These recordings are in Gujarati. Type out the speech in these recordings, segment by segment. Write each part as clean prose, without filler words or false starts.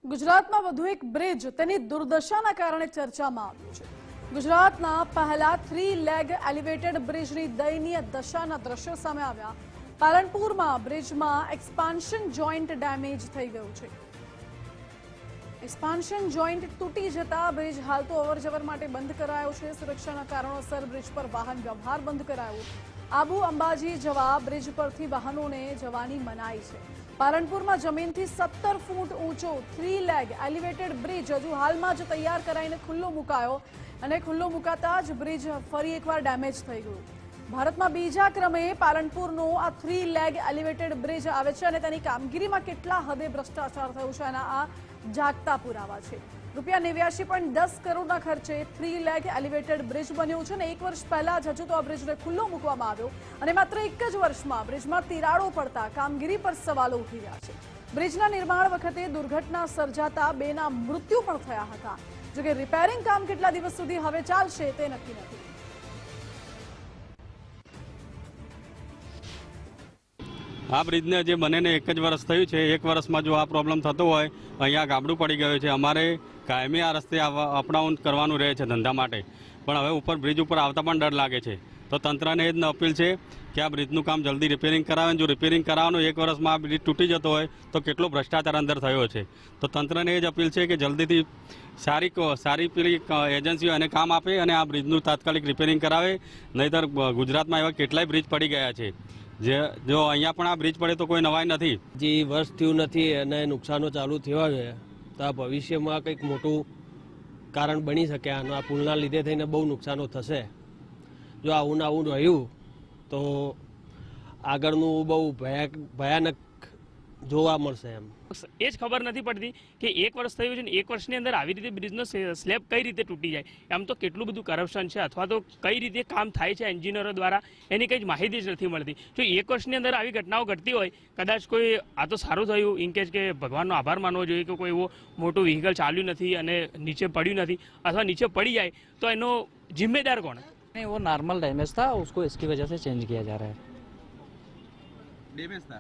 ગુજરાતમાં વધુ એક બ્રિજ તેની દુર્દશાના કારણે ચર્ચામાં આવ્યું છે। ગુજરાતના પહેલા 3 લેગ એલિવેટેડ બ્રિજની દયનીય દશાના દ્રશ્યો સામે આવ્યા। પાલનપુરમાં બ્રિજમાં એક્સપાન્શન જોઈન્ટ ડેમેજ થઈ ગયું છે। એક્સપાન્શન જોઈન્ટ તૂટી જતા બ્રિજ હાલ તો અવરજવર માટે બંધ કરાયો છે। સુરક્ષાના કારણોસર બ્રિજ પર વાહન વ્યવહાર બંધ કરાયો। આબુ અંબાજી જવા બ્રિજ પરથી વાહનોને જવાની મનાઈ છે। પાલનપુરમાં જમીનથી 17 ફૂટ ઊંચો 3 લેગ એલિવેટેડ બ્રિજ હજુ હાલમાં જ તૈયાર કરાઈને ખુલ્લો મુકાયો અને ખુલ્લો મુકાતા જ બ્રિજ ફરી એકવાર ડેમેજ થઈ ગયું। ભારતમાં બીજા ક્રમે પાલનપુરનો આ 3 લેગ એલિવેટેડ બ્રિજ આવે છે અને તેની કામગીરીમાં કેટલા હદે ભ્રષ્ટાચાર થયો છે એના આ જાગતા પુરાવા છે। ₹89.10 કરોડના ખર્ચે 3 લેગ એલિવેટેડ બ્રિજ બન્યો છે અને 1 વર્ષ પહેલા જ હજુ તો આ બ્રિજને ખુલ્લો મૂકવામાં આવ્યો અને માત્ર 1 જ વર્ષમાં બ્રિજમાં તિરાડો પડતા કામગીરી પર સવાલો ઉઠી રહ્યા છે। બ્રિજના નિર્માણ વખતે દુર્ઘટના સર્જાતા 2ના મૃત્યુ પણ થયા હતા। જોકે રિપેરિંગ કામ કેટલા દિવસ સુધી હવે ચાલશે તે નક્કી નથી। આ બ્રિજને જે બનેને 1 જ વર્ષ થયું છે। 1 વર્ષમાં જો આ પ્રોબ્લેમ થતો હોય, અહીંયા ગાબડું પડી ગયું છે। અમારે કાયમી આ રસ્તે અપડાઉન કરવાનું રહે છે ધંધા માટે, પણ હવે ઉપર બ્રિજ ઉપર આવતા પણ ડર લાગે છે। તો તંત્રને એ જ અપીલ છે કે આ બ્રિજનું કામ જલ્દી રિપેરિંગ કરાવે। જો રિપેરિંગ કરાવવાનું 1 વર્ષમાં આ બ્રિજ તૂટી જતો હોય તો કેટલો ભ્રષ્ટાચાર અંદર થયો છે। તો તંત્રને એ જ અપીલ છે કે જલ્દીથી સારી પેલી એજન્સીઓ એને કામ આપે અને આ બ્રિજનું તાત્કાલિક રિપેરિંગ કરાવે। નહીંતર ગુજરાતમાં એવા કેટલાય બ્રિજ પડી ગયા છે। જો અહીંયા પણ આ બ્રિજ પડે તો કોઈ નવાઈ નથી। જે વર્ષ થયું નથી અને નુકસાનો ચાલુ થયા છે, તો આ ભવિષ્યમાં કંઈક મોટું કારણ બની શકે। આ પુલના લીધે થઈને બહુ નુકસાનો થશે। જો આવું ને આવું રહ્યું તો આગળનું બહુ ભયાનક જોવા મળશે એમ। એ જ ખબર નથી પડતી કે 1 વર્ષ થયું છે ને 1 વર્ષની અંદર આવી રીતે બ્રિજનો સ્લેબ કઈ રીતે તૂટી જાય। આમ તો કેટલું બધું કરપ્શન છે અથવા તો કઈ રીતે કામ થાય છે એન્જિનિયરો દ્વારા, એની કંઈ જ માહિતી જ નથી મળતી। જો 1 વર્ષની અંદર આવી ઘટનાઓ ઘટતી હોય, કદાચ કોઈ આ તો સારું થયું ઇનકેસ કે ભગવાનનો આભાર માનવો જોઈએ કે કોઈ એવો મોટું વ્હીકલ ચાલ્યું નથી અને નીચે પડ્યું નથી અથવા નીચે પડી જાય તો એનો જિમ્મેદાર કોણ? नहीं, वो नॉर्मल डैमेज था, उसको इसकी वजह से चेंज किया जा रहा है। डैमेज था?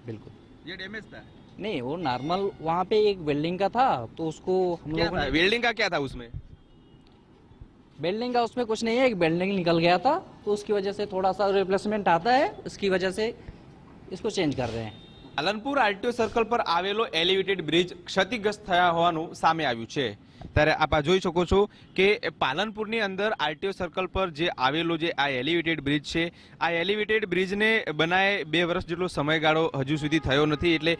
बिल्कुल ये डैमेज था? नहीं, वो नॉर्मल वहाँ पे एक बिल्डिंग का था तो उसको हम क्या लोगों था? ने वेल्डिंग का क्या था उसमें? बिल्डिंग का उसमें कुछ नहीं है, एक बिल्डिंग निकल गया था तो उसकी वजह से थोड़ा सा रिप्लेसमेंट आता है, इसकी वजह से इसको चेंज कर रहे हैं। પાલનપુર આરટીઓ સર્કલ પર આવેલો એલિવેટેડ બ્રિજ ક્ષતિગ્રસ્ત થયા હોવાનું સામે આવ્યું છે। ત્યારે આપ આ જોઈ શકો છો કે પાલનપુરની અંદર આરટીઓ સર્કલ પર જે આવેલો જે આ એલિવેટેડ બ્રિજ છે, આ એલિવેટેડ બ્રિજને બનાવે 2 વર્ષ જેટલો સમયગાળો હજુ સુધી થયો નથી। એટલે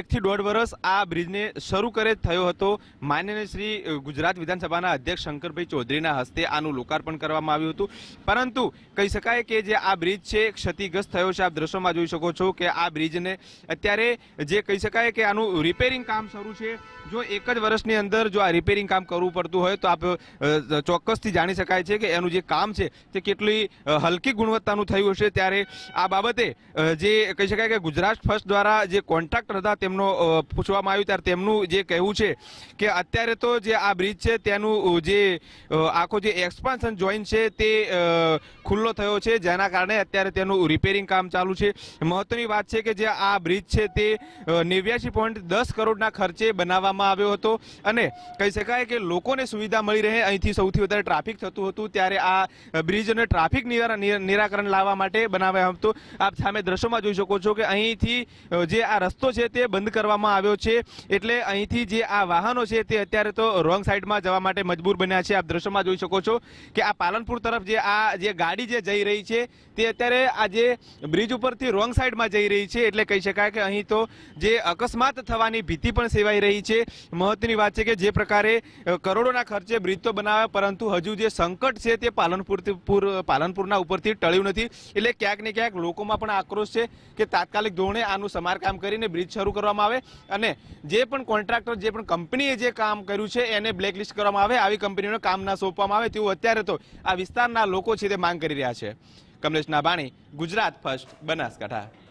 1 થી 1.5 વર્ષ આ બ્રિજને શરૂ કરે થયો હતો। માનનીય શ્રી ગુજરાત વિધાનસભાના અધ્યક્ષ શંકરભાઈ ચૌધરીના હસ્તે આનું લોકાર્પણ કરવામાં આવ્યું હતું, પરંતુ કહી શકાય કે જે આ બ્રિજ છે ક્ષતિગ્રસ્ત થયો છે। આપ દ્રશ્યોમાં જોઈ શકો છો કે આ બ્રિજને અત્યારે જે કહી શકાય કે આનું રિપેરિંગ કામ શરૂ છે। જો 1 જ વર્ષની અંદર જો આ રિપેરિંગ કામ કરવું પડતું હોય તો આપ ચોક્કસથી જાણી શકાય છે કે એનું જે કામ છે તે કેટલી હલકી ગુણવત્તાનું થયું હશે। ત્યારે આ બાબતે જે કહી શકાય કે ગુજરાત ફર્સ્ટ દ્વારા જે કોન્ટ્રાક્ટર હતા તેમનો પૂછવામાં આવ્યું ત્યારે તેમનું જે કહેવું છે કે અત્યારે તો જે આ બ્રિજ છે તેનું જે આખો જે એક્સપાન્શન જોઈન્ટ છે તે ખુલ્લો થયો છે, જેના કારણે અત્યારે તેનું રિપેરિંગ કામ ચાલુ છે। મહત્વની વાત છે કે જે આ બ્રિજ છે તે 89.10 કરોડના ખર્ચે બનાવવામાં આવ્યો હતો અને કહી શકાય કે લોકોને સુવિધા મળી રહે, અહીંથી સૌથી વધારે ટ્રાફિક થતું હતું ત્યારે આ બ્રિજને ટ્રાફિક નિરાકરણ લાવવા માટે બનાવ્યો હતો। આપ સામે દ્રશ્યોમાં જોઈ શકો છો કે અહીંથી જે આ રસ્તો છે તે બંધ કરવામાં આવ્યો છે, એટલે અહીંથી જે આ વાહનો છે તે અત્યારે તો રોંગ સાઈડમાં જવા માટે મજબૂર બન્યા છે। આપ દ્રશ્યોમાં જોઈ શકો છો કે આ પાલનપુર તરફ જે ગાડી જે જઈ રહી છે તે અત્યારે આ જે બ્રિજ ઉપરથી રોંગ સાઈડમાં જઈ રહી છે, એટલે કહી શકાય કે અહીં તો જે અકસ્માત થવાની ભીતિ પણ સેવાઈ રહી છે। મહત્વની વાત છે કે જે પ્રકારે કરોડોના ખર્ચે બ્રિજ તો બનાવ્યા, પરંતુ હજુ જે સંકટ છે તે પાલનપુરના ઉપરથી ટળ્યું નથી। એટલે ક્યાંક ને ક્યાંક લોકોમાં પણ આક્રોશ છે કે તાત્કાલિક ધોરણે આનું સમારકામ કરીને બ્રિજ શરૂ કરવામાં આવે અને જે પણ કોન્ટ્રાક્ટર જે પણ કંપનીએ જે કામ કર્યું છે એને બ્લેકલિસ્ટ કરવામાં આવે, આવી કંપનીઓને કામ ના સોંપવામાં આવે તેવું અત્યારે તો આ વિસ્તારના લોકો છે તે માંગ કરી રહ્યા છે। કમલેશ નાભાણી, ગુજરાત ફર્સ્ટ, બનાસકાંઠા।